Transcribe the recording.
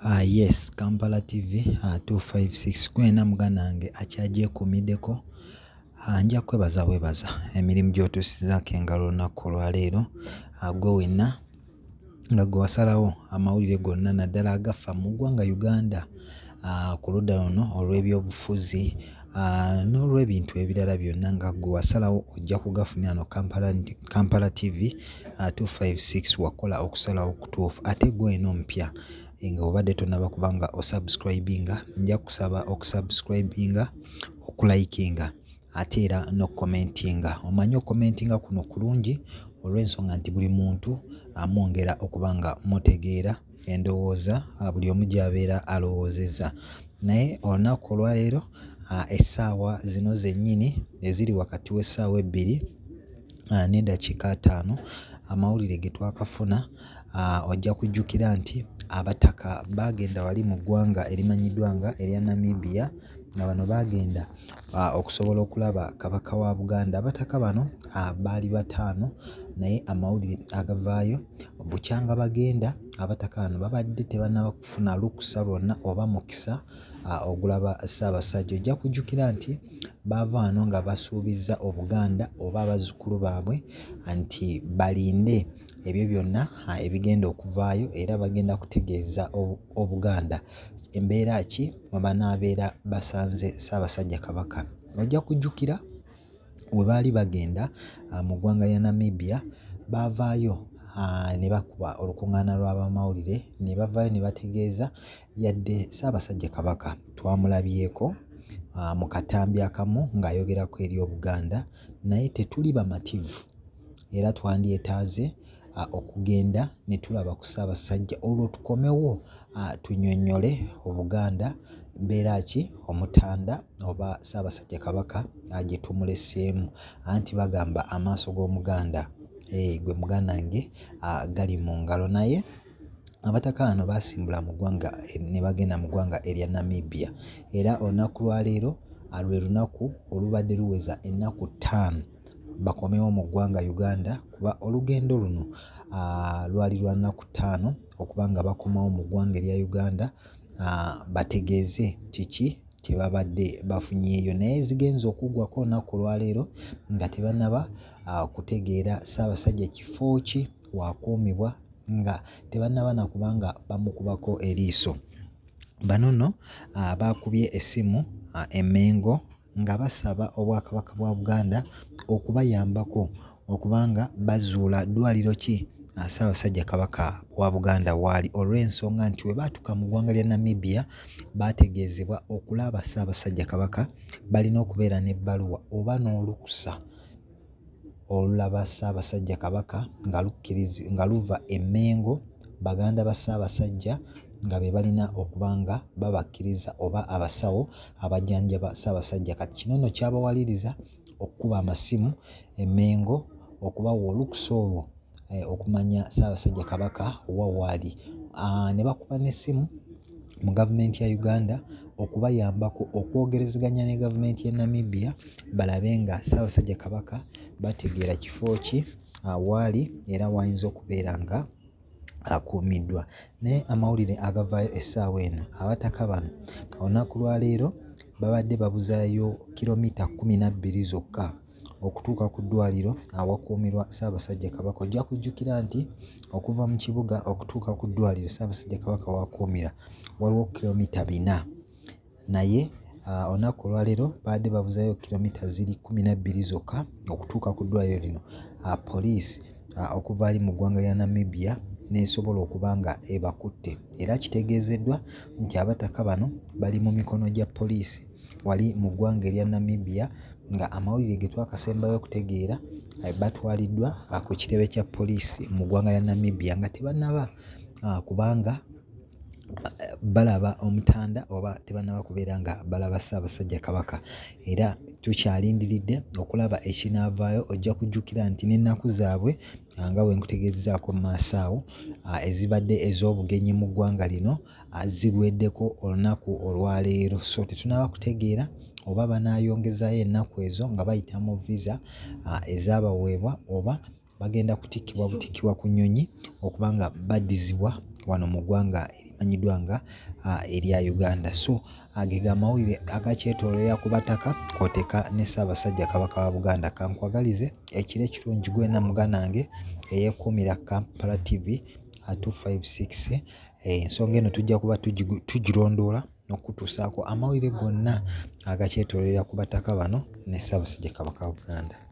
Yes, Kampala TV 256 kwena muganda wange akyagyekumideko. Nja kwebaza emirimu gy'otuusizaako engalo olunaku olwaleero. Gwe wenna nga gwe wasalawo amawulire gonna naddala agafa mu ggwanga Uganda ku ludda luno olw'ebyobufuzi n'olw'ebintu ebirala byonna nga gwe wasalawo ojja kugafunira no Kampala TV 256 wakola okusalawo kutuufu. Ate gwe eno omupya nga obadde tonnaba kubanga osubscribinga, nja kusaba okusubscribinga, okulikinga ate era n'okukomentinga. Omanyi okomentinga kuno kulungi olw'ensonga nti buli muntu amwongera okuba nga mutegeera endowooza buli omu gy'abeera alowoozezza. Naye olunaku olwaleero essaawa zino zennyini eziri wakati w'essaawa 2 n'eddakiika 5 amawulire ge twakafuna, ojja kujjukira nti abataka bagenda wali mu ggwanga erimanyiddwa nga erya Namibia nga bano bagenda okusobola okulaba kabaka wa Buganda. Abataka bano baali 5 naye amawulire agavaayo bukyanga bagenda abataka bano babadde tebannaba kufuna lukusa lwonna oba mukisa ogulaba Ssaabasajja. Ojja kujjukira nti baava wano nga basuubizza Obuganda oba abazzukulu baabwe nti balinde ebyo byonna ebigenda okuvaayo era bagenda kutegeeza Obuganda embeera ki mwe banaabeera basanze Ssaabasajja Kabaka. Ojja kujjukira we baali bagenda mu ggwanga lya Namibia baavaayo ne bakuba olukuŋŋaana lw'abamawulire ne bavaayo ne bategeeza yadde Ssaabasajja Kabaka twamulabyeko mu katambi akamu ng'ayogerako eri Obuganda naye tetuli bamativu era twandyetaaze okugenda ne tulaba ku Ssaabasajja olwo tukomewo tunnyonnyole Obuganda mbeera ki Omutanda oba Ssaabasajja Kabaka gye tumuleseemu. Anti bagamba amaaso g'Omuganda gwe muganda wange gali mu ngalo. Naye abataka bano baasimbula mu ggwanga ne bagenda mu ggwanga erya Namibia era olunaku lwaleero lwe lunaku olubadde luweza ennaku 5 bakomewo mu ggwanga Uganda, kuba olugendo luno lwali lwa nnaku 5 okuba nga bakomawo mu ggwanga erya Uganda bategeeze kiki kye babadde bafunyeeyo. Naye zigenza okuggwako olunaku olwaleero nga tebannaba kutegeera Ssaabasajja kifo ki waakuumibwa, nga tebannaba na kubanga bamukubako eriiso. Bano nno baakubye essimu e Mengo nga basaba Obwakabaka bwa Buganda okubayambako okubanga bazuula ddwaliro ki Ssaabasajja Kabaka wa Buganda waali, olw'ensonga nti we baatuuka mu ggwanga lya Namibia baategeezebwa okulaba Ssaabasajja Kabaka balina okubeera n'ebbaluwa oba n'olukusa olulaba Ssaabasajja Kabaka nga luva e Mengo. Baganda ba Ssaabasajja nga be balina okuba nga babakkiriza oba abasawo abajjanjaba Ssaabasajja. Kati kino nno kyabawaliriza okukuba amasimu e Mengo okubawa olukusa olwo okumanya Ssaabasajja Kabaka wa waali. Ne bakuba n'essimu mu gavumenti ya Uganda okubayambako okwogerezeganya ne gavumenti ya Namibia balabe nga Ssaabasajja Kabaka bategeera kifo ki waali era wayinza okubeera nga akuumiddwa. Naye amawulire agavaayo essaawa eno, abataka bano olunaku lwaleero babadde babuzaayo kilomita 12 zokka okutuuka ku ddwaliro awakuumirwa Ssaabasajja Kabaka. Ojja kujjukira nti okuva mu kibuga okutuuka ku ddwaliro Ssaabasajja Kabaka waakuumira waliwo kilomita 4, naye olunaku olwaleero babadde babuzaayo kilomita ziri 12 zokka okutuuka ku ddwaliro lino. Poliisi okuva ali mu ggwanga lya Namibia nesobola okuba nga ebakutte era kitegeezeddwa nti abataka bano bali mu mikono gya poliisi wali mu ggwanga erya Namibia, nga amawulire ge twakasembayo okutegeera batwaliddwa ku kitebe kya poliisi mu ggwanga lya Namibia nga tebannaba kubanga balaba Omutanda oba tebannaba kubeera nga balaba Ssaabasajja Kabaka. Era tukyalindiridde okulaba ekinaavaayo. Ojja kujjukira nti n'ennaku zaabwe nga bwe nkutegeezezaako mu maaso awo ezibadde ez'obugenyi mu ggwanga lino ziweddeko olunaku olwaleero. So tetunnaba kutegeera oba banaayongezaayo ennaku ezo nga bayita mu visa ezaabaweebwa oba bagenda kutikkibwa butikkibwa ku nnyonyi okuba nga baddizibwa wano mu ggwanga erimanyiddwa nga erya Uganda. So ge amawulire agakyetoololera ku bataka kw'oteeka ne Ssaabasajja Kabaka wa Buganda. Kankwagalize ekiro ekirungi gwena muganange eyeekuumira Kampala TV 256. Ensonga eno tujja kuba tugirondoola n'okutuusaako amawulire gonna agakyetoololera ku bataka bano ne Ssaabasajja Kabaka wa Buganda.